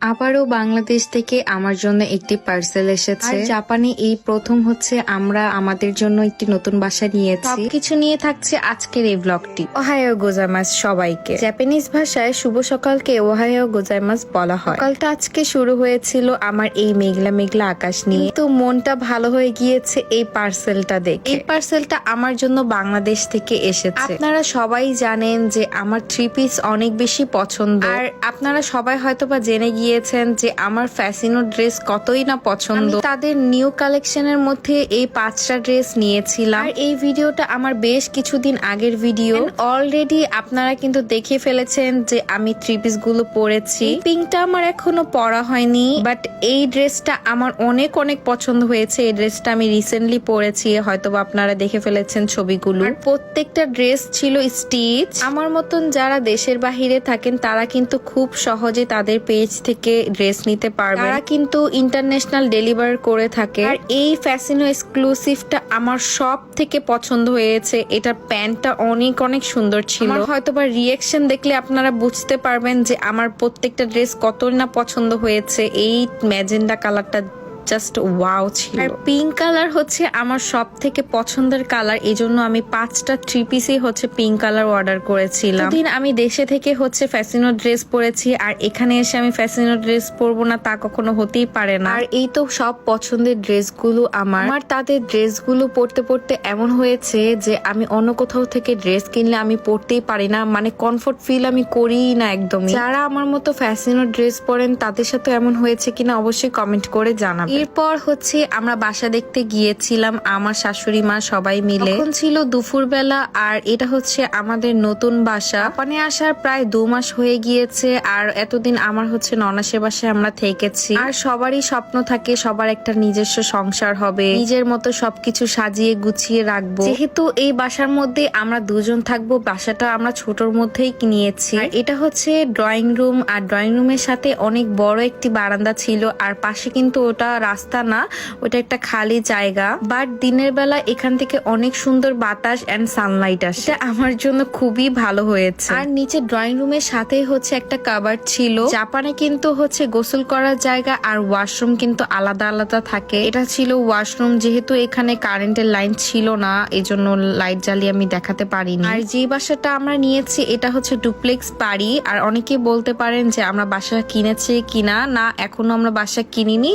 আবারও বাংলাদেশ থেকে আমার জন্য একটি পার্সেল এসেছে। জাপানে এই প্রথম হচ্ছে আমরা আমাদের জন্য একটি নতুন বাসা নিয়েছি। সবকিছু নিয়ে থাকছে আজকের এই ব্লগটি। ওহাইও গোজাইমাস সবাইকে। জাপানিজ ভাষায় শুভ সকালকে ওহাইও গোজাইমাস বলা হয়। সকালটা আজকে শুরু হয়েছিল আমার এই মেঘলা মেঘলা আকাশ নিয়ে, তো মনটা ভালো হয়ে গিয়েছে এই পার্সেলটা দেখে। এই পার্সেলটা আমার জন্য বাংলাদেশ থেকে এসেছে। আপনারা সবাই জানেন যে আমার থ্রি পিস অনেক বেশি পছন্দ, আর আপনারা সবাই হয়তোবা জেনে গিয়েছেন যে আমার ফ্যাসিনো ড্রেস কতই না পছন্দ। তাদের নিউ কালেকশনের মধ্যে এই 5টা ড্রেস নিয়েছিলাম। আর এই ভিডিওটা আমার বেশ কিছুদিন আগের ভিডিও। অলরেডি আপনারা কিন্তু দেখে ফেলেছেন যে আমি থ্রি পিস গুলো পরেছি। পিঙ্কটা আমার এখনো পরা হয়নি, বাট এই ড্রেসটা আমার অনেক অনেক পছন্দ হয়েছে। এই ড্রেসটা আমি রিসেন্টলি পরেছি, হয়তোবা আপনারা দেখে ফেলেছেন ছবিগুলো। আর প্রত্যেকটা ড্রেস ছিল স্টিচ। আমার মতন যারা দেশের বাহিরে থাকেন তারা কিন্তু খুব সহজে তাদের পেজ থেকে ড্রেস নিতে পারবে। তারা কিন্তু ইন্টারন্যাশনাল ডেলিভার করে থাকে। আর এই ফ্যাসিনো এক্সক্লুসিভটা আমার সব থেকে পছন্দ হয়েছে। এটার প্যান্টটা অনেক অনেক সুন্দর ছিল। হয়তোবা রিয়েকশন দেখলে আপনারা বুঝতে পারবেন যে আমার প্রত্যেকটা ড্রেস কত না পছন্দ হয়েছে। এই ম্যাজেন্ডা কালারটা জাস্ট ওয়াও ছিল। আর পিঙ্ক কালার হচ্ছে আমার সব থেকে পছন্দের কালার, এই জন্য আমি 5টা থ্রি পিসই হচ্ছে পিঙ্ক কালার অর্ডার করেছিলাম। দিন আমি দেশে থেকে হচ্ছে ফ্যাসিনো ড্রেস পরেছি, আর এখানে এসে আমি ফ্যাসিনো ড্রেস পরবো না তা কখনো হতেই পারে না। আর এই তো সব পছন্দের ড্রেসগুলো আমার তাদের ড্রেসগুলো পরতে পরতে এমন হয়েছে যে আমি অন্য কোথাও থেকে ড্রেস কিনলে আমি পরতেই পারি না, মানে কমফোর্ট ফিল আমি করিই না একদমই। যারা আমার মতো ফ্যাসিনো ড্রেস পরেন তাদের সাথে এমন হয়েছে কিনা অবশ্যই কমেন্ট করে জানাবেন। এরপর হচ্ছে আমরা বাসা দেখতে গিয়েছিলাম আমার শাশুড়ি মা সবাই মিলে। এখন ছিল দুপুরবেলা, আর এটা হচ্ছে আমাদের নতুন বাসা। জাপানে আসার প্রায় 2 মাস হয়ে গিয়েছে, আর এতদিন আমার হচ্ছে ননাসের বাসায় আমরা থেকেছি। আর সবারই স্বপ্ন থাকে সবার একটা নিজস্ব সংসার হবে, নিজের মতো সবকিছু সাজিয়ে গুছিয়ে রাখবো। যেহেতু এই বাসার মধ্যে আমরা দুজন থাকবো, বাসাটা আমরা ছোটর মধ্যেই নিয়েছি। এটা হচ্ছে ড্রয়িং রুম, আর ড্রয়িং রুমের সাথে অনেক বড় একটি বারান্দা ছিল, আর পাশে কিন্তু ওটা রাস্তা না, ওটা একটা খালি জায়গা। বাট দিনের বেলা এখান থেকে অনেক সুন্দর বাতাস এন্ড সানলাইট আসে। এটা আমার জন্য খুবই ভালো হয়েছে। আর নিচে ড্রয়িং রুমের সাথেই হচ্ছে একটা কাবার্ড ছিল। জাপানে কিন্তু হচ্ছে গোসল করার জায়গা আর ওয়াশরুম কিন্তু আলাদা আলাদা থাকে। এটা ছিল ওয়াশরুম, যেহেতু এখানে কারেন্টের লাইন ছিল না এই জন্য লাইট জ্বালিয়ে আমি দেখাতে পারিনি। আর যে বাসাটা আমরা নিয়েছি এটা হচ্ছে ডুপ্লেক্স বাড়ি। আর অনেকে বলতে পারেন যে আমরা বাসা কিনেছি কিনা, না এখনো আমরা বাসা কিনিনি,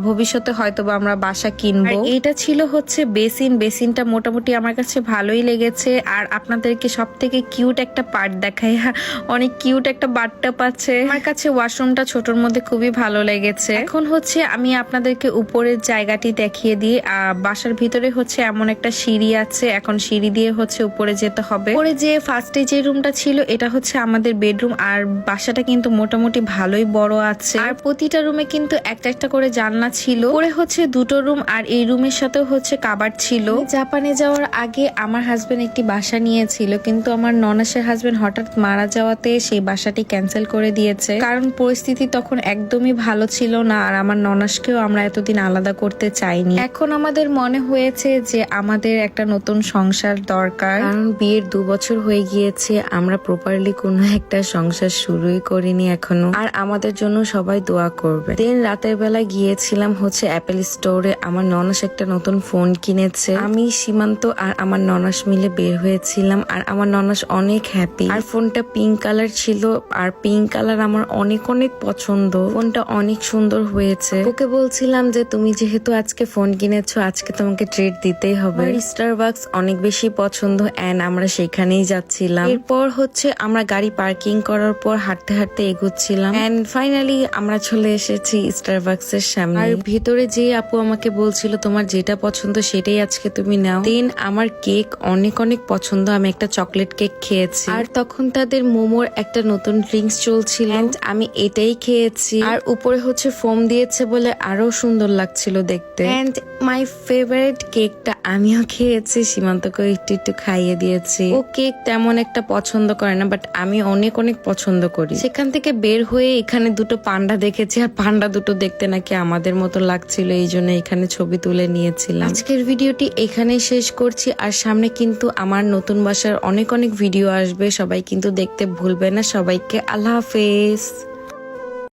ভবিষ্যতে হয়তোবা আমরা বাসা কিনবো। এটা ছিল হচ্ছে বেসিনটা মোটামুটি আমার কাছে ভালোই লেগেছে। আর আপনাদেরকে সব থেকে কিউট একটা পার্ট দেখাই, অনেক কিউট একটা বাথটাব আছে। আমার কাছে ওয়াশরুমটা ছোটর মধ্যে খুবই ভালো লেগেছে। এখন হচ্ছে আমি আপনাদেরকে উপরের জায়গাটি দেখিয়ে দিই। বাসার ভিতরে হচ্ছে এমন একটা সিঁড়ি আছে, এখন সিঁড়ি দিয়ে হচ্ছে উপরে যেতে হবে। উপরে যে ফার্স্টে যে রুমটা ছিল এটা হচ্ছে আমাদের বেডরুম। আর বাসাটা কিন্তু মোটামুটি ভালোই বড় আছে, আর প্রতিটা রুমে কিন্তু একটা একটা করে জানলা ছিল। পরে হচ্ছে 2টো রুম, আর এই রুমের সাথেও হচ্ছে কাবার্ড ছিল। জাপানে যাওয়ার আগে আমার হাজবেন্ড একটি বাসা নিয়েছিল, কিন্তু আমার ননাসের হাজবেন্ড হঠাৎ মারা যাওয়াতে সেই বাসাটি ক্যান্সেল করে দিয়েছে, কারণ পরিস্থিতি তখন একদমই ভালো ছিল না। আর আমার ননাসকেও আমরা এতদিন আলাদা করতে চাইনি। এখন আমাদের মনে হয়েছে যে আমাদের একটা নতুন সংসার দরকার, কারণ বিয়ের 2 বছর হয়ে গিয়েছে, আমরা প্রপারলি কোনো একটা সংসার শুরুই করিনি এখনো। আর আমাদের জন্য সবাই দোয়া করবে। দিন রাতের বেলা গিয়েছিলাম হচ্ছে অ্যাপেল স্টোরে। আমার ননাস একটা নতুন ফোন কিনেছে, আমি সীমান্ত আর আমার ননাস মিলে বের হয়েছিলাম। আর আমার ননাস অনেক হ্যাপি। আর ফোনটা পিঙ্ক কালার ছিল, আর পিঙ্ক কালার আমার অনেক অনেক পছন্দ। ফোনটা অনেক সুন্দর হয়েছে। ওকে বলছিলাম যে তুমি যেহেতু আজকে ফোন কিনেছো, আজকে তোমাকে ট্রিট দিতেই হবে। স্টারবাকস অনেক বেশি পছন্দ, এন্ড আমরা সেখানেই যাচ্ছিলাম। এরপর হচ্ছে আমরা গাড়ি পার্কিং করার পর হাঁটতে হাঁটতে এগোচ্ছিলাম, এন্ড ফাইনালি আমরা চলে এসেছি স্টারবাকস এর সামনে। আর ভিতরে যে আপু আমাকে বলছিল তোমার যেটা পছন্দ সেটাই আজকে তুমি নাও। দেন আমার কেক অনেক অনেক পছন্দ, আমি একটা চকলেট কেক খেয়েছি। আর তখন তাদের মোমোর একটা নতুন ড্রিঙ্কস চলছিল, আমি এটাই খেয়েছি। আর উপরে হচ্ছে ফোম দিয়েছে বলে আরো সুন্দর লাগছিল দেখতে। এন্ড মাই ফেভারিট কেকটা আমিও খেয়েছি, সীমান্তকে একটু একটু খাইয়ে দিয়েছি। ও কেক তেমন একটা পছন্দ করে না, বাট আমি অনেক অনেক পছন্দ করি। সেখান থেকে বের হয়ে এখানে 2টো পান্ডা দেখেছি, আর পান্ডা দুটো দেখতে নাকি আমাদের মতো লাগছিল, এই জন্য এখানে ছবি তুলে নিয়েছিলাম। আজকের ভিডিওটি এখানেই শেষ করছি। আর সামনে কিন্তু আমার নতুন বাসার অনেক অনেক ভিডিও আসবে, সবাই কিন্তু দেখতে ভুলবে না। সবাইকে আল্লাহ হাফেজ।